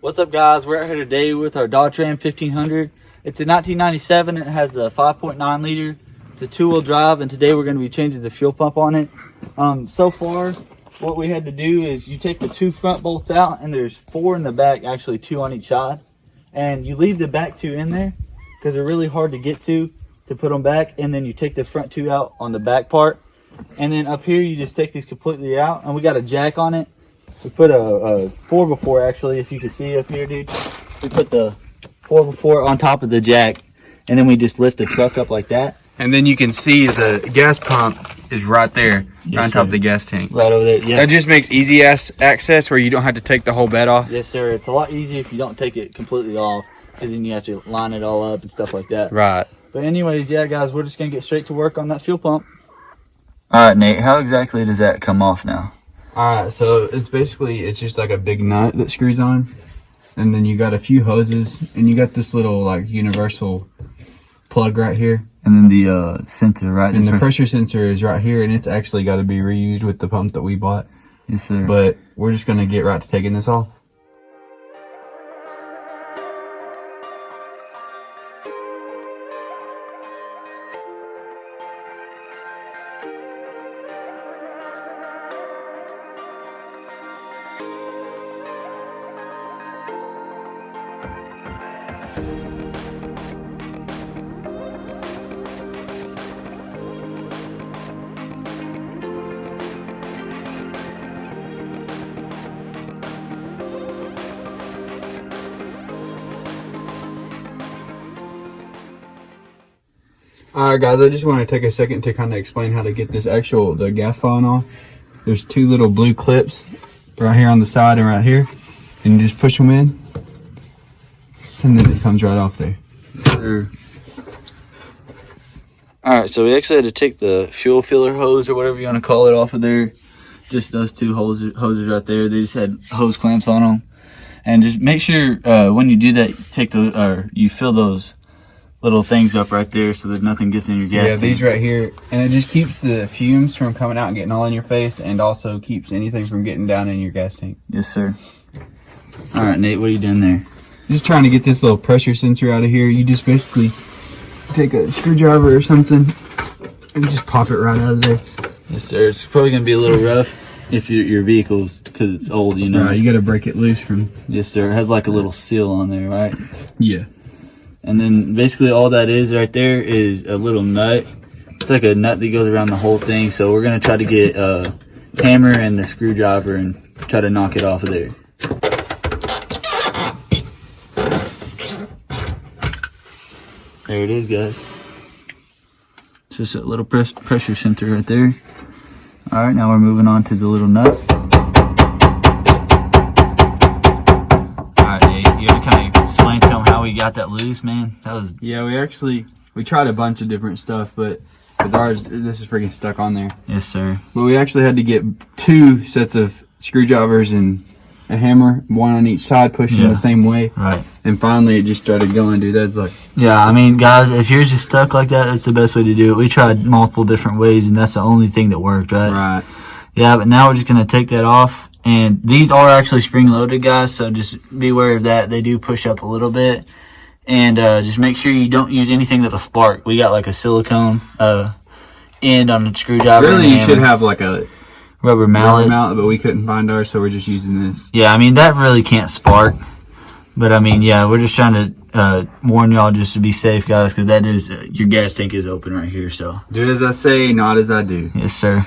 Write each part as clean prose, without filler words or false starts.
What's up, guys? We're out here today with our Dodge Ram 1500. It's a 1997. It has a 5.9 liter. It's a two-wheel drive, and today we're going to be changing the fuel pump on it. So far, what we had to do is you take the two front bolts out, and there's four in the back, actually two on each side. And you leave the back two in there because they're really hard to get to put them back. And then you take the front two out on the back part. And then up here, you just take these completely out, and we got a jack on it. We put a 4x4, actually, if you can see up here, dude. We put the 4x4 on top of the jack, and then we just lift the truck up like that. And then you can see the gas pump is right there, Yes, on top of sir. the gas tank. Right over there, yeah. That just makes easy access where you don't have to take the whole bed off. Yes, sir. It's a lot easier if you don't take it completely off, because then you have to line it all up and stuff like that. Right. But anyways, yeah, guys, we're just going to get straight to work on that fuel pump. All right, Nate, how exactly does that come off now? Alright, so it's just like a big nut that screws on. And then you got a few hoses, and you got this little like universal plug right here. And then the sensor, right? And the pressure sensor is right here, and it's actually got to be reused with the pump that we bought. Yes, sir. But we're just going to get right to taking this off. Alright guys, I just want to take a second to kind of explain how to get the gas line off. There's two little blue clips right here on the side and right here. And you just push them in. And then it comes right off there. Sure. All right, so we actually had to take the fuel filler hose or whatever you want to call it off of there. Just those two hoses right there. They just had hose clamps on them. And just make sure when you do that, you fill those little things up right there so that nothing gets in your gas tank. These right here. And it just keeps the fumes from coming out and getting all in your face, and also keeps anything from getting down in your gas tank. Yes, sir. All right, Nate, what are you doing there? Just trying to get this little pressure sensor out of here. You just basically take a screwdriver or something and just pop it right out of there. Yes, sir. It's probably going to be a little rough if your vehicle's, because it's old, you know. Right, you got to break it loose from... Yes, sir. It has like a little seal on there, right? Yeah. And then basically all that is right there is a little nut. It's like a nut that goes around the whole thing. So we're going to try to get a hammer and the screwdriver and try to knock it off of there. There it is, guys. It's just a little pressure sensor right there. All right, now we're moving on to the little nut. All right, Nate, you ever kind of explain to them how we got that loose, man? That was... Yeah, we tried a bunch of different stuff, but with ours, this is freaking stuck on there. Yes, sir. But we actually had to get two sets of screwdrivers and a hammer, one on each side, pushing the same way. Right. And finally, it just started going, dude. That's like... Yeah, I mean, guys, if yours is stuck like that, that's the best way to do it. We tried multiple different ways, and that's the only thing that worked, right? Right. Yeah, but now we're just going to take that off. And these are actually spring-loaded, guys, so just be aware of that. They do push up a little bit. And just make sure you don't use anything that'll spark. We got like a silicone end on the screwdriver. Really, you should have like a rubber mallet, but we couldn't find ours, so we're just using this. Yeah, I mean, that really can't spark. But, I mean, yeah, we're just trying to warn y'all just to be safe, guys, because that is, your gas tank is open right here, so. Do as I say, not as I do. Yes, sir.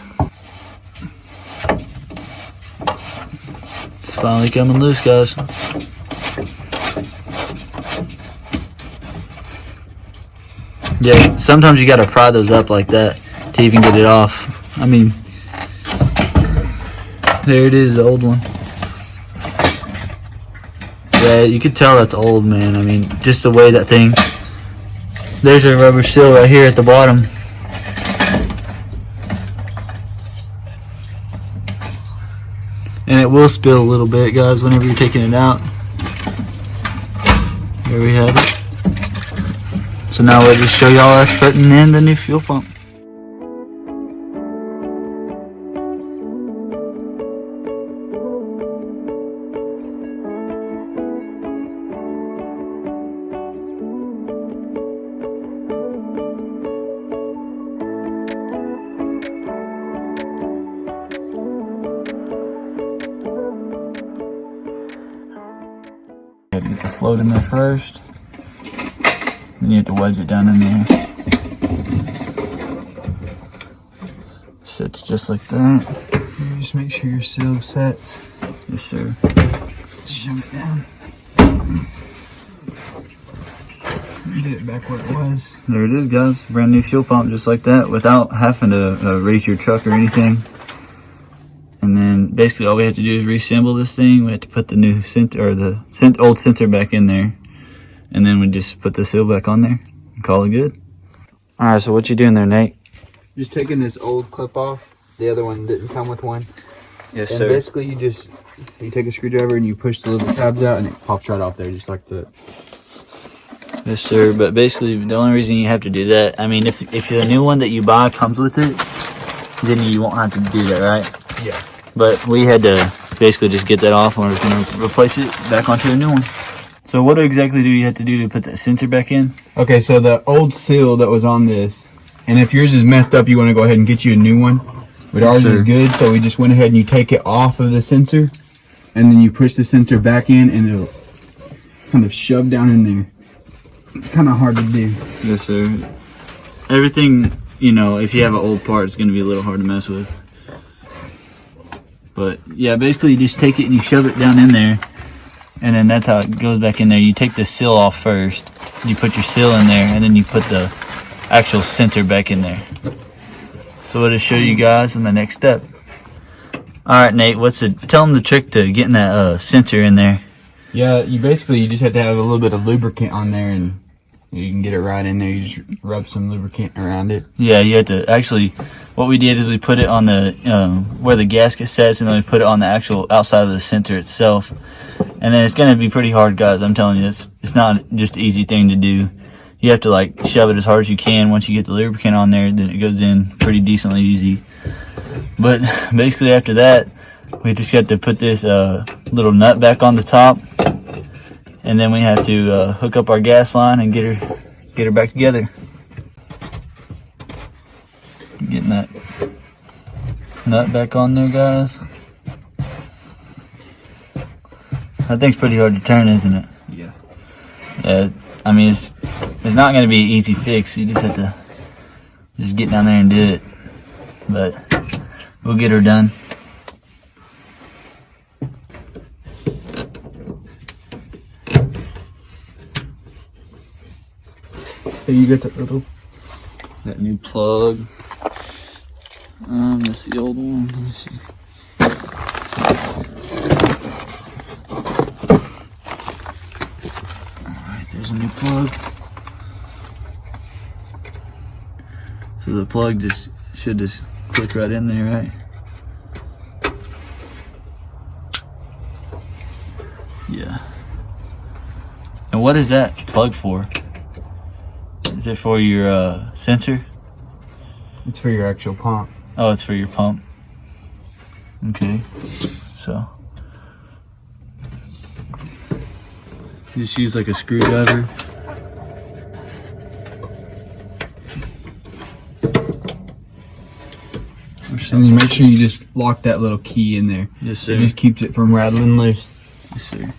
It's finally coming loose, guys. Yeah, sometimes you gotta pry those up like that to even get it off. I mean, there it is, the old one. Yeah, you could tell that's old, man. I mean, just the way that thing. There's a rubber seal right here at the bottom. And it will spill a little bit, guys, whenever you're taking it out. There we have it. So now we'll just show y'all us putting in the new fuel pump. Gotta get the float in there first. Then you have to wedge it down in there. Sits just like that. Just make sure your seal sets. Yes, sir. Shove it down. Get it back where it was. There it is, guys. Brand new fuel pump, just like that, without having to raise your truck or anything. And then basically all we have to do is reassemble this thing. We have to put the new center, or the old center back in there, and then we just put the seal back on there and call it good. All right, so what you doing there, Nate? Just taking this old clip off. The other one didn't come with one. Yes, and sir. basically you take a screwdriver and you push the little tabs out and it pops right off there, just like that. Yes, sir. But basically, the only reason you have to do that, I mean, if the new one that you buy comes with it, then you won't have to do that, right? Yeah. But we had to basically just get that off, and we're just going to replace it back onto a new one. So what exactly do you have to do to put that sensor back in? Okay, so the old seal that was on this, and if yours is messed up, you want to go ahead and get you a new one. But ours is good, so we just went ahead and you take it off of the sensor, and then you push the sensor back in, and it'll kind of shove down in there. It's kind of hard to do. Yes, sir. Everything, you know, if you have an old part, it's going to be a little hard to mess with. But yeah, basically you just take it and you shove it down in there, and then that's how it goes back in there. You take the seal off first, you put your seal in there, and then you put the actual sensor back in there. So it'll show you guys in the next step. All right, Nate, tell them the trick to getting that sensor in there. Yeah, you just have to have a little bit of lubricant on there, and you can get it right in there. You just rub some lubricant around it. Yeah, you have to actually. What we did is we put it on the where the gasket sets, and then we put it on the actual outside of the sensor itself. And then it's gonna be pretty hard, guys. I'm telling you, it's not just an easy thing to do. You have to like shove it as hard as you can. Once you get the lubricant on there, then it goes in pretty decently easy. But basically after that, we just got to put this little nut back on the top, and then we have to hook up our gas line and get her back together. Getting that nut back on there, guys. That thing's pretty hard to turn, isn't it? Yeah. Yeah. I mean, it's not going to be an easy fix. You just have to just get down there and do it. But we'll get her done. Hey, you got That new plug. That's the old one. Let me see. Alright, there's a new plug. So the plug should just click right in there, right? Yeah. And what is that plug for? Is it for your sensor? It's for your actual pump. Oh, it's for your pump. Okay, so you just use like a screwdriver. And then make sure you just lock that little key in there. Yes, sir. It just keeps it from rattling loose. Yes, sir.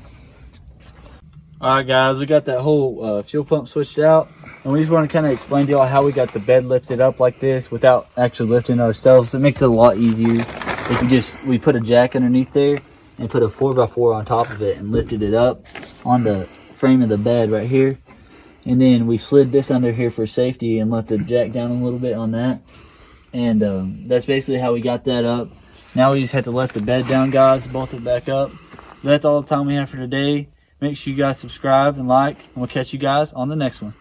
All right, guys, we got that whole fuel pump switched out, and we just want to kind of explain to y'all how we got the bed lifted up like this without actually lifting it ourselves. It makes it a lot easier if we put a jack underneath there and put a 4x4 on top of it and lifted it up on the frame of the bed right here, and then we slid this under here for safety and let the jack down a little bit on that, and that's basically how we got that up. Now we just have to let the bed down, guys, bolt it back up. That's all the time we have for today. Make sure you guys subscribe and like, and we'll catch you guys on the next one.